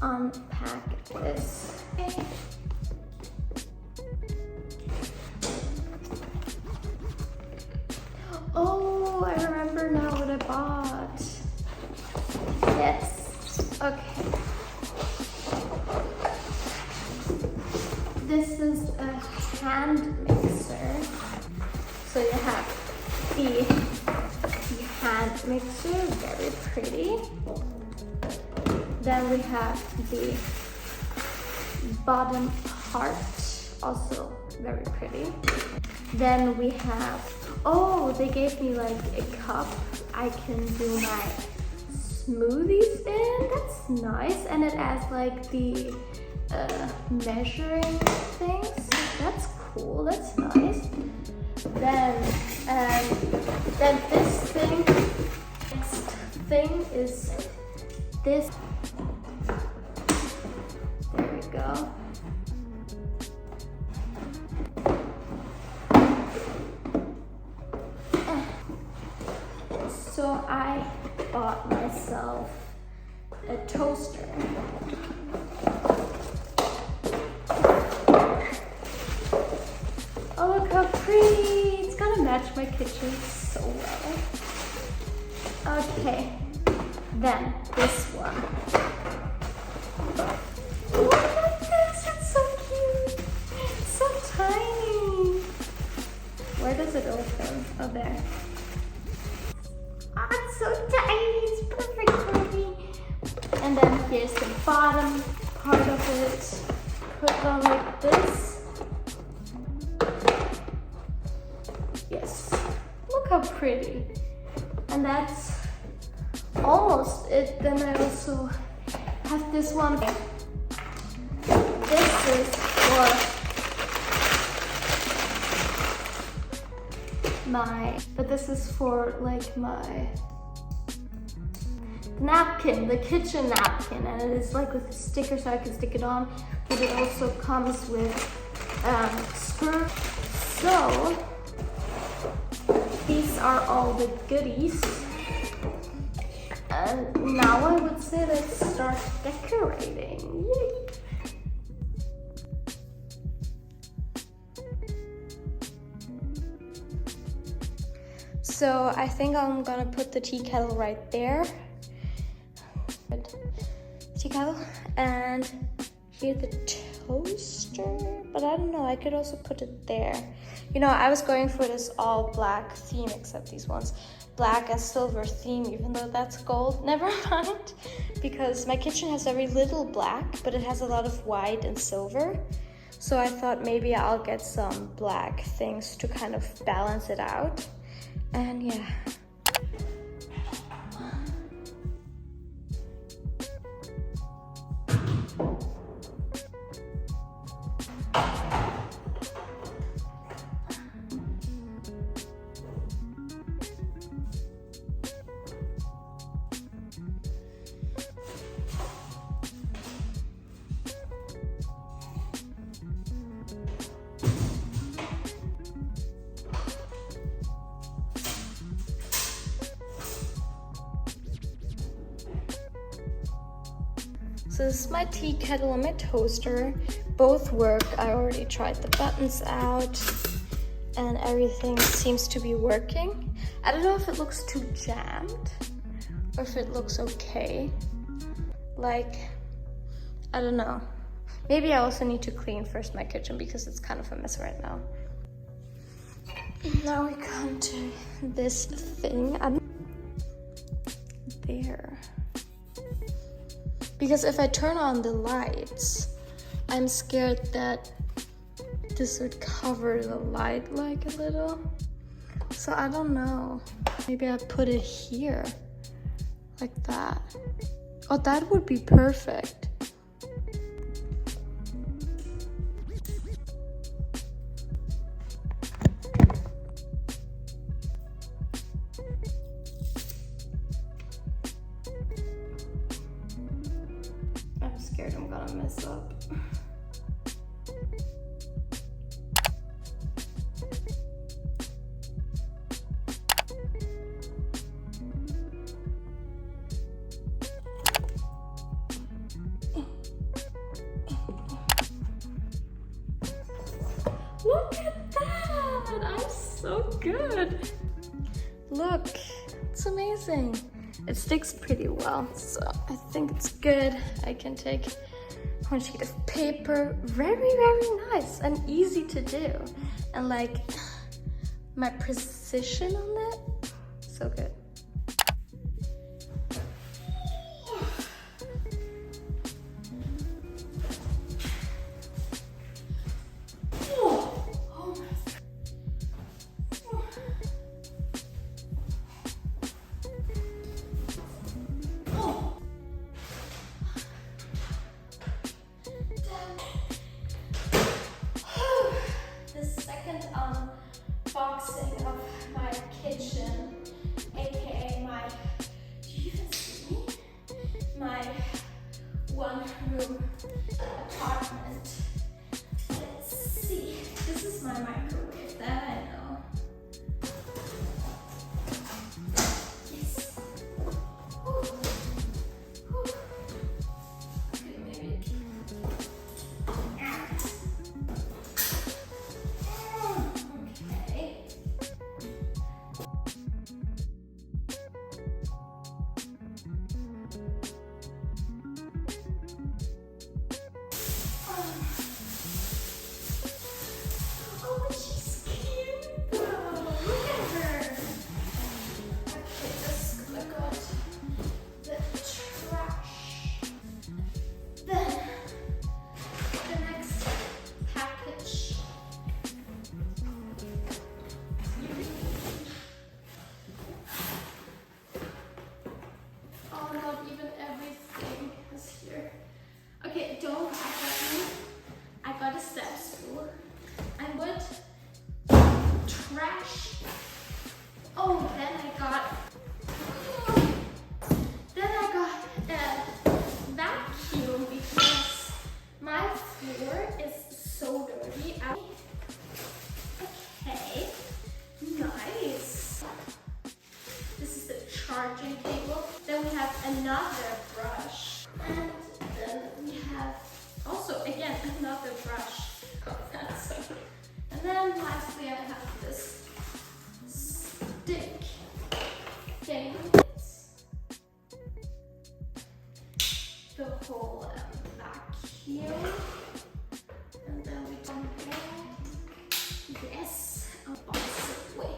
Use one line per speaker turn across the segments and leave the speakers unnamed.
unpack this. Okay. Oh, I remember now what I bought. Yes. Okay. This is a hand mixer. So you have the hand mixer, very pretty. Then we have the bottom part, also very pretty. Then we have, oh, they gave me like a cup I can do my smoothies in. That's nice. And it has like the measuring things. That's cool, that's nice. Then this thing, next thing is this. There we go. So I bought myself a toaster. Oh, look how pretty! It's gonna match my kitchen so well. Okay, then this one. Look at this, it's so cute. It's so tiny. Where does it open? Oh, there. Oh, it's so tiny, it's perfect for me. And then here's the bottom part of it. Put it on like this. Yes, look how pretty. And that's almost it. Then I also have this one. This is for this is for like my napkin, the kitchen napkin, and it is like with a sticker so I can stick it on, but it also comes with screws. So these are all the goodies. And now I would say let's start decorating. Yay! So I think I'm gonna put the tea kettle right there. Good. Tea kettle. And here the toaster. But I don't know, I could also put it there. You know, I was going for this all black theme, except these ones. Black and silver theme, even though that's gold. Never mind. Because my kitchen has very little black, but it has a lot of white and silver. So I thought maybe I'll get some black things to kind of balance it out. And yeah. So this is my tea kettle and my toaster. Both work. I already tried the buttons out and everything seems to be working. I don't know if it looks too jammed or if it looks okay. Like, I don't know. Maybe I also need to clean first my kitchen because it's kind of a mess right now. Now we come to this thing. There. Because if I turn on the lights, I'm scared that this would cover the light like a little. So I don't know. Maybe I put it here, like that. Oh, that would be perfect. I'm scared I'm gonna mess up. Look at that! I'm so good. Look, it's amazing. It sticks pretty well, so I think it's good. I can take one sheet of paper. Very, very nice and easy to do. And like, my precision on it, so good. Unboxing of my kitchen, aka my, do you even see me? My one-room apartment. Let's see. This is my microwave, that I know. Yes. Whew. Whew. Okay, maybe. Charging cable. Then we have another brush, and then we have also again another brush. And then lastly I have this stick thing. The whole vacuum, and then we come back. Yes, opposite way.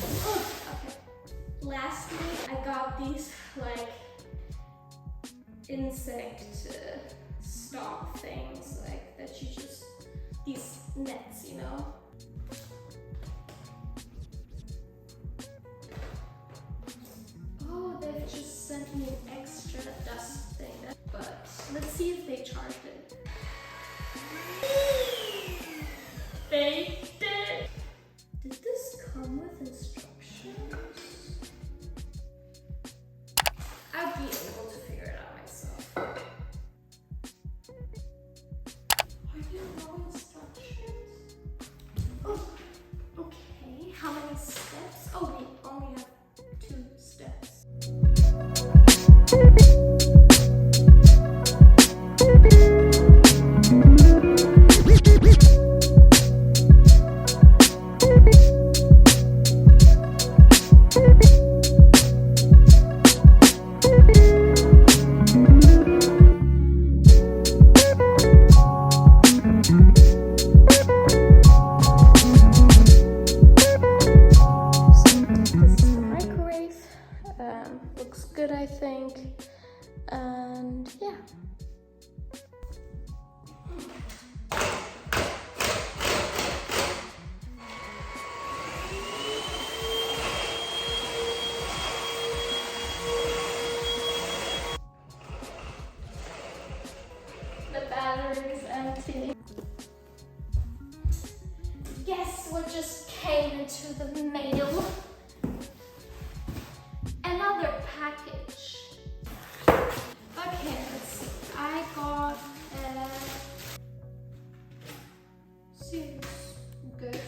Oh, okay. Lastly, I got these like insect stop things, like that you just, these nets, you know. Oh, they've just sent me an extra dust thing, but let's see if they charged it. They did! Did this come with instructions? I'll be able to figure it out myself. Are there no instructions? Oh, okay. How many steps? Oh, we only have 2 steps. Looks good, I think, and yeah. The battery is empty. Guess what just came into the mail? Another package. Okay, let's see. I got seems good.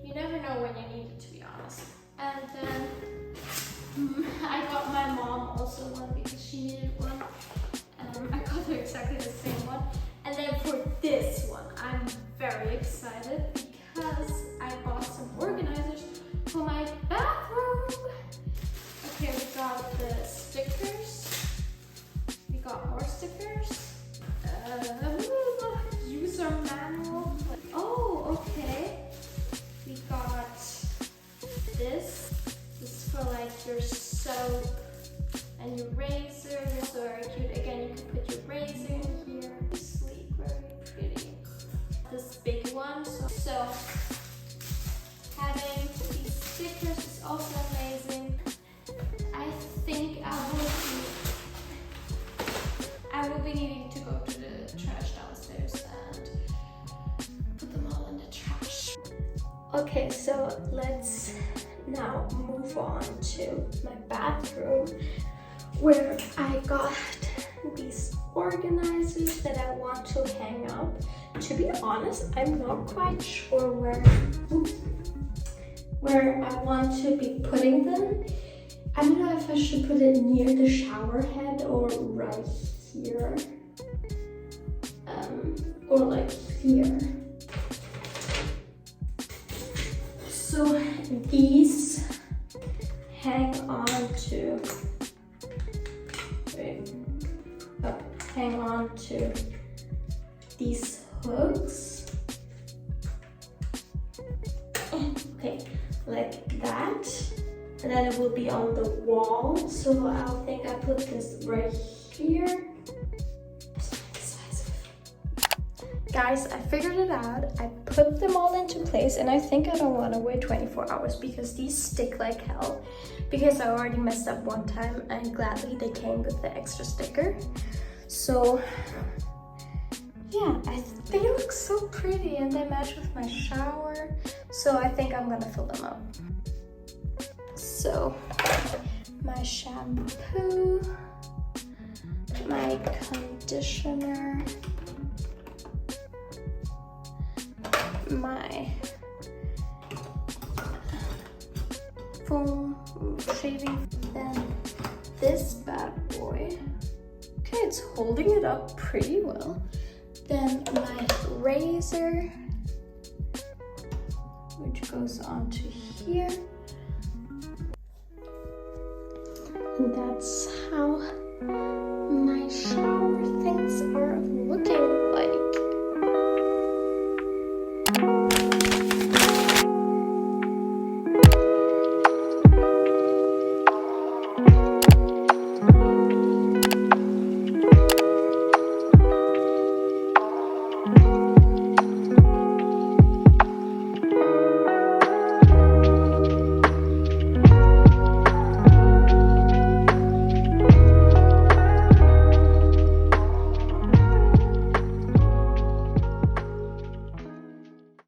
You never know when you need it, to be honest. And then I got my mom also one because she needed one. I got her exactly the same one. And then for this one, I'm very excited because I bought some organizers for my bathroom. Okay, we got the stickers. We got more stickers. User manual. Oh, okay. We got this. This is for like your soap and your razor. It's very cute. Again, you can put your razor in here. Sleek, very pretty. This big one. So having these stickers is also amazing. I think I will be needing to go to the trash downstairs and put them all in the trash. Okay, so let's now move on to my bathroom, where I got these organizers that I want to hang up. To be honest, I'm not quite sure where I want to be putting them. I don't know if I should put it near the shower head or right here, or like here. So these hang on to these hooks. Okay, like that. And then it will be on the wall. So I'll think I put this right here. Guys, I figured it out. I put them all into place, and I think I don't want to wait 24 hours because these stick like hell. Because I already messed up one time, and gladly they came with the extra sticker. So yeah, they look so pretty and they match with my shower. So I think I'm gonna fill them up. So my shampoo, my conditioner, my foam shaving, then this bad boy. Okay, it's holding it up pretty well. Then my razor, which goes onto here. And that's how